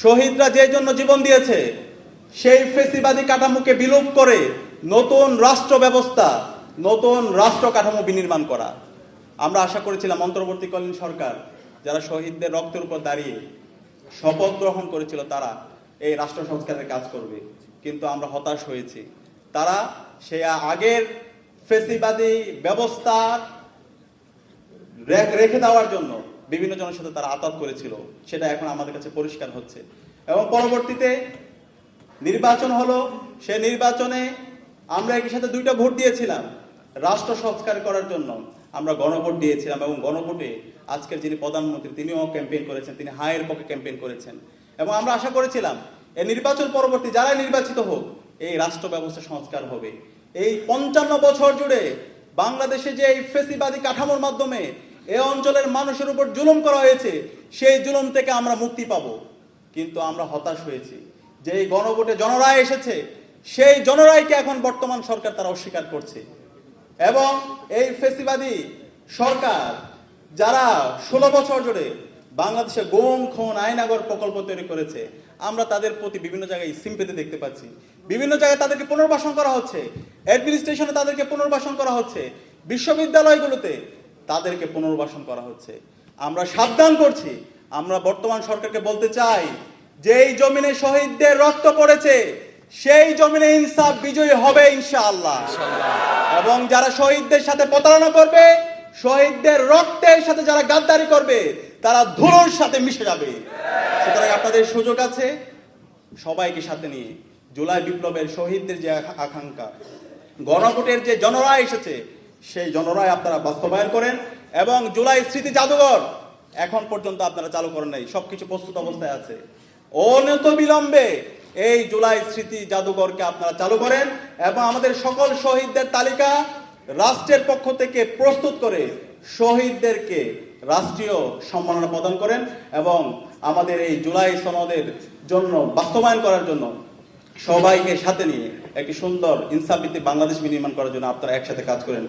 শহীদরা যে জন্য জীবন দিয়েছে সেই ফেসিবাদী কাঠামোকে বিলোপ করে নতুন রাষ্ট্র ব্যবস্থা, নতুন রাষ্ট্র কাঠামো বিনির্মাণ করা। আমরা আশা করেছিলাম অন্তর্বর্তীকালীন সরকার যারা শহীদদের রক্তের উপর দাঁড়িয়ে শপথ গ্রহণ করেছিল তারা এই রাষ্ট্র সংস্কারের কাজ করবে, কিন্তু আমরা হতাশ হয়েছি। তারা সে আগের ফেসিবাদী ব্যবস্থা রেখে দেওয়ার জন্য বিভিন্ন জনের সাথে তারা আতাত করেছিল, সেটা এখন আমাদের কাছে পরিষ্কার হচ্ছে। এবং পরবর্তীতে নির্বাচন হলো, সে নির্বাচনে আমরা একই সাথে দুইটা ভোট দিয়েছিলাম রাষ্ট্র সংস্কার করার জন্য। আমরা গণভোট দিয়েছিলাম এবং গণভোটে আজকের যিনি প্রধানমন্ত্রী তিনিও ক্যাম্পেইন করেছেন, তিনি হায়ের পক্ষে ক্যাম্পেইন করেছেন। এবং আমরা আশা করেছিলাম এই নির্বাচন পরবর্তী যারা নির্বাচিত হোক এই রাষ্ট্র ব্যবস্থা সংস্কার হবে। এই 55 বছর জুড়ে বাংলাদেশে যে এই ফেসিবাদী কাঠামোর মাধ্যমে এই অঞ্চলের মানুষের উপর জুলুম করা হয়েছে সেই জুলুম থেকে আমরা মুক্তি পাব, কিন্তু আমরা হতাশ হয়েছি যে এই গণভোটে জনরায় এসেছে সেই জনরায়কে এখন বর্তমান সরকার তারা অস্বীকার করছে। এবং এই ফেসিবাদী সরকার যারা 16 বছর জুড়ে বাংলাদেশে গুম, খুন, আয়নাগর প্রকল্প তৈরি করেছে, আমরা তাদের প্রতি বিভিন্ন জায়গায় সিম্পেথি দেখতে পাচ্ছি। বিভিন্ন জায়গায় তাদেরকে পুনর্বাসন করা হচ্ছে, অ্যাডমিনিস্ট্রেশনে তাদেরকে পুনর্বাসন করা হচ্ছে, বিশ্ববিদ্যালয়গুলোতে তাদেরকে পুনর্বাসন করা হচ্ছে। আমরা সাবধান করছি, আমরা বর্তমান সরকারকে বলতে চাই যে এই জমিনে শহীদদের রক্ত পড়েছে সেই জমিনে ইনসাফ বিজয়ী হবে ইনশাআল্লাহ। এবং যারা শহীদদের সাথে প্রতারণা করবে, শহীদদের রক্তের সাথে যারা গাদ্দারি করবে তারা ধুলোর সাথে মিশে যাবে। সুতরাং আপনাদের সুযোগ আছে সবাইকে সাথে নিয়ে জুলাই বিপ্লবের শহীদদের যে আকাঙ্ক্ষা, গণভোটের যে জনরায় এসেছে সেই জনরায় আপনারা বাস্তবায়ন করেন। এবং জুলাই স্মৃতি জাদুঘর এখন পর্যন্ত আপনারা চালু করেন নাই, সবকিছু প্রস্তুত অবস্থায় আছে। অনতিবিলম্বে এই জুলাই স্মৃতি জাদুঘরকে আপনারা চালু করেন এবং আমাদের সকল শহীদদের তালিকা রাষ্ট্রের পক্ষ থেকে প্রস্তুত করে শহীদদেরকে রাষ্ট্রীয় সম্মাননা প্রদান করেন এবং আমাদের এই জুলাই সনদের জন্য বাস্তবায়ন করার জন্য সবাইকে সাথে নিয়ে একটি সুন্দর ইনসাফ ভিত্তিক বাংলাদেশ বিনির্মাণ করার জন্য আপনারা একসাথে কাজ করেন।